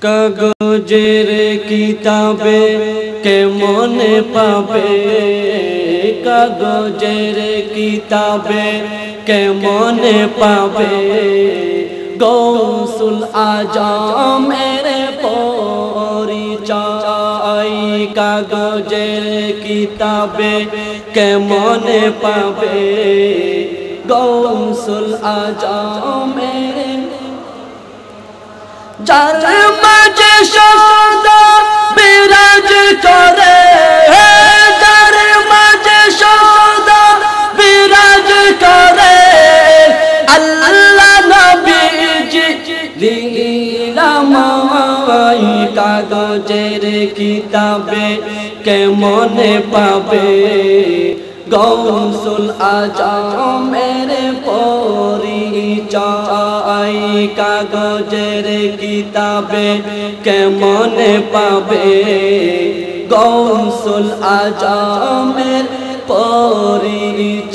কাগজের কিতাবে কেমনে পাবে, কাগজের কিতাবে কেমনে পাবে গৌসুল আজমের পরিচয়। কাগজের কিতাবে কেমনে পাবে গৌসুল আজমের, যার মাঝে সদা বিরাজ করে, যার মাঝে সদা বিরাজ করে আল্লাহ নবীজি লীলাময়। কাগজের কিতাবে কেমনে পাবে গৌসুল আজমের পরিচয়। কাগজের কিতাবে কেমনে পাবে গৌসুল আজমের পরিচয়।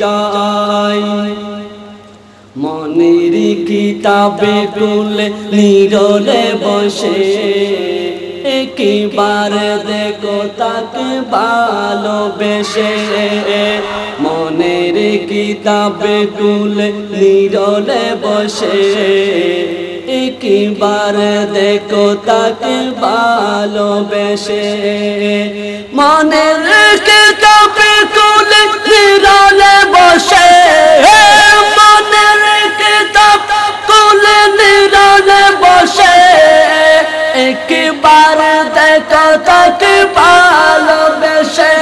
মনের কিতাবে কুলে নিরলে বসে একবার দেখো তাকে ভালোবেসে। মনের কিতাবে কুলে নিরলে বসে একবার দেখো তাকে ভালোবেসে। মনের কিতাবে কুলে নিরলে বসে, মনের কিতাব কুলে নিরলে বসে একবার দেখো তাকে ভালোবেসে,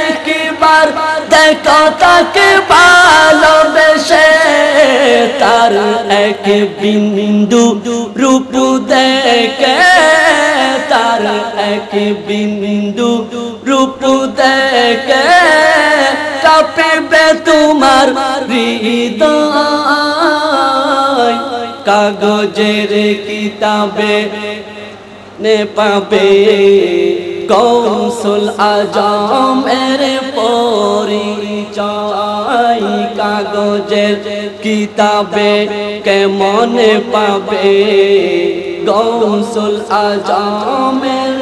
একবার দেখো তাকে ভালোবেসে। তার এক বিন্দু রূপ দেখে, তার এক বিন্দু রূপ দেখে কাঁপবে তোমার হৃদয়। কাগজের কিতাবে নে পাবে গৌসুল আজমের পরিচয়। কাগজের কিতাবে কেমনে পাবে গৌসুল আজমের,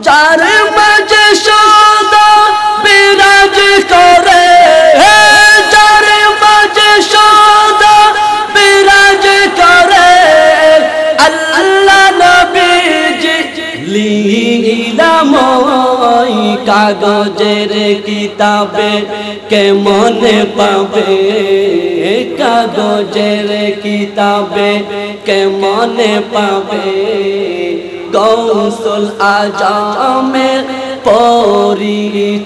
যার মাঝে সদা বিরাজ করে, যার মাঝে সদা বিরাজ করে আল্লাহ নবীজি লীলাময়। কাগজের কিতাবে কেমনে পাবে, কাগজের কিতাবে কেমনে পাবে গৌসুল আজমের পরিচয়।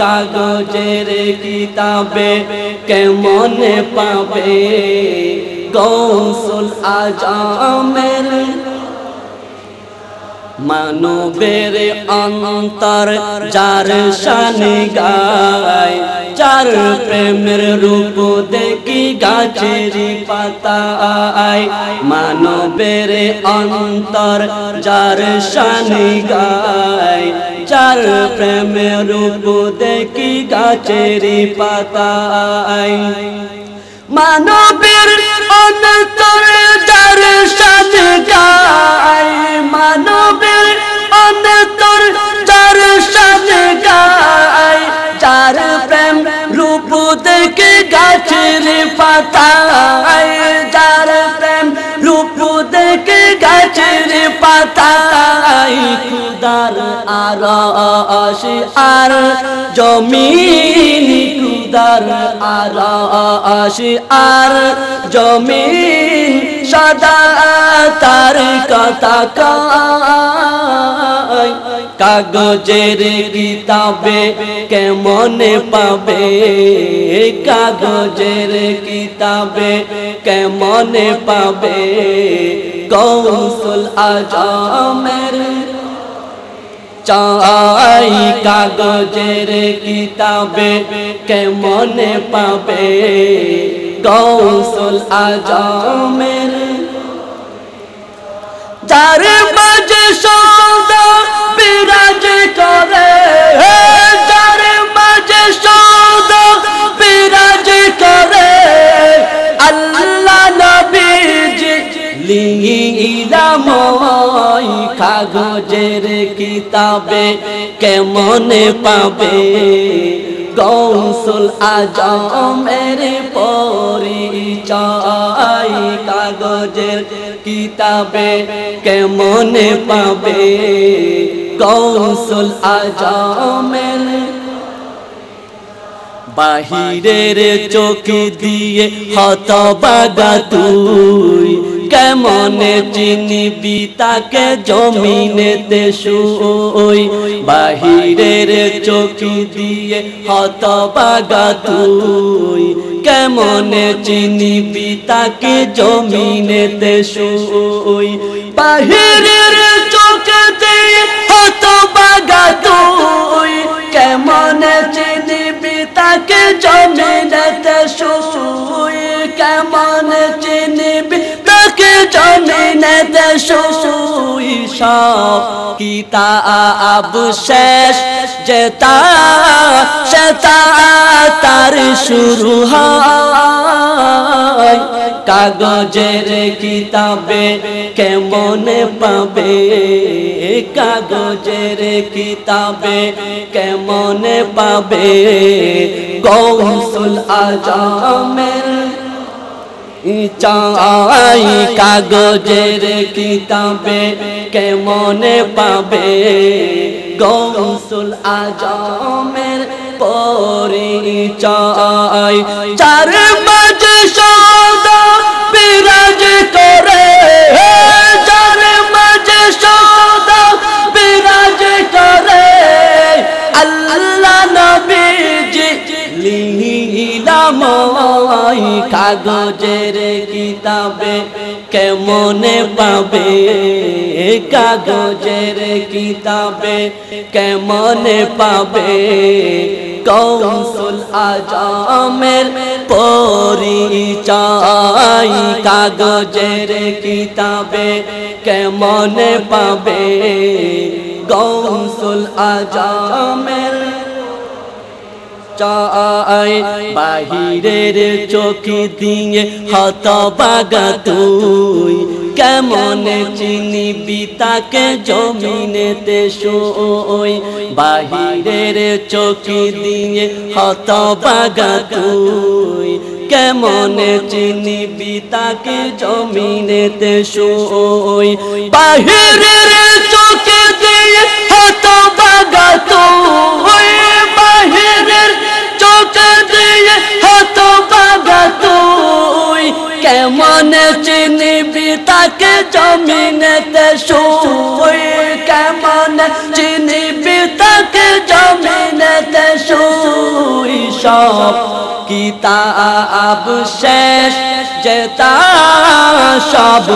কাগজের কিতাবে কেমনে পাবে গৌসুল আজমের, মানবের অন্তর যার শান গায়, যার প্রেমের রূপ দেখি গাছের পাতায়। মানবের অন্তর যার শান গায়, যার প্রেমের রূপ দেখি গাছের পাতায়। মানবের অন্তর যার শান গায়, মানবের অন্তর যার শান গায়, যার প্রেম রূপ দেখে গাছের পাতায়, যার প্রেম রূপ দেখে গাছের পাতায়। খুদার আরশ আর জমিন, খুদার আরশ আর জমিন সদা তার কথা কয়। কাগজের কিতাবে কেমনে পাবে, কাগজের কিতাবে কেমনে পাবে গৌসুল আজমের চাই। কাগজের কিতাবে কেমনে পাবে গৌসুল আজমের, যার মাঝে সদা বিরাজ করে, যার মাঝে সদা বিরাজ করে আল্লাহ নবীজি লীলাময় কাগজের কিতাবে কেমনে পাবে গৌসুল আজমের পরিচয় কাগজের কিতাবে কেমনে পাবে গৌসুল আজমের বাহিরের চোখে দিয়ে হতবাগা তুই কেমনে চিনিবি তাকে জমিনেতে শুই বাহিরের চোখে দিয়ে হতবাগা তুই কেমনে চিনিবি তাকে জমিনেতে শুই বাহিরের চোখে দিয়ে হতবাগা তুই কেমনে চিনিবি তাকে জমিনেতে শুই কেমনে চিনিবি তাকে জমিনেতে শুই সব কিতাব শেষ যেতা সেতা তার শুরু হয় কাগজের কিতাবে কেমনে পাবে কাগজের কিতাবে কেমনে পাবে গৌসুল আজমের চাই কাগজের কিতাবে কেমনে পাবে গৌসুল আজমের পরিচয় চার মাঝে সদা বিরাজ করে চার মাঝে সদা বিরাজ করে আল্লাহ নবীজি লীলাময় কাগজের কিতাবে কেমনে পাবে কাগজের কিতাবে কেমনে পাবে গৌসুল আজমের পরিচয় কাগজের কিতাবে কেমনে পাবে গৌসুল আজমের চাই বাহিরের চোখে দিয়ে হতবাগা তুই কেমনে চিনিবি তাকে জমিনেতে শুই বাহিরের চোখে দিয়ে হতবাগা তুই কেমনে চিনিবি তাকে জমিনেতে শুই বাহিরের চোখে দিয়ে হতবাগা তুই বাহিরের চোখে দিয়ে হতবাগা তুই কেমনে চিনিবি তাকে জমিনেতে শুই কেমনে চিনিবি তাকে জমিনেতে শুই সব কিতাব শেষ যেতা সব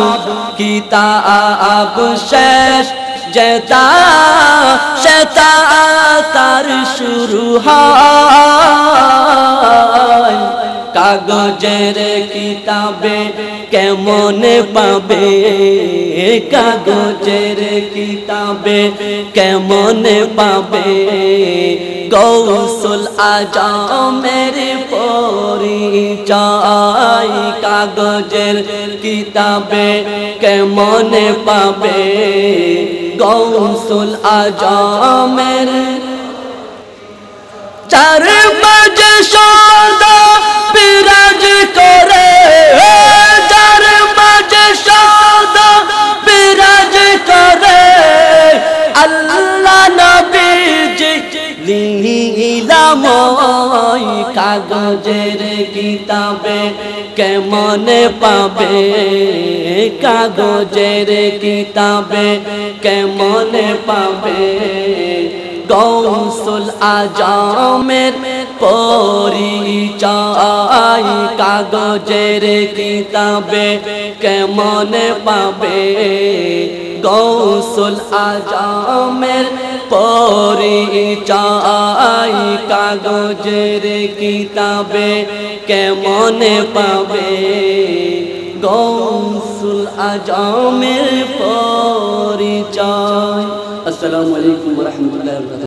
কিতাব শেষ যেতা সেতা তার শুরু হয় কাগজের কিতাবে কেমনে পাবে কাগজের কিতাবে কেমনে পাবে গৌসুল আজমের পরিচয় কাগজের কিতাবে কেমনে পাবে গৌসুল আজমের চার মাঝে সদা বিরাজ করে চার মাঝে সদা বিরাজ করে আল্লাহ নবীজি লীলাময় কাগজের কিতাবে কেমনে পাবে কাগজের কিতাবে কেমনে পাবে গৌসুল আজমের পরিচয় কাগজের কিতাবে কেমনে পাবে গৌসুল আজমের পরিচয় কাগজের কিতাবে কেমনে পাবে গৌসুল আজমের পরিচয়। আসসালামু আলাইকুম ওয়া রাহমাতুল্লাহি ওয়া বারাকাতুহু।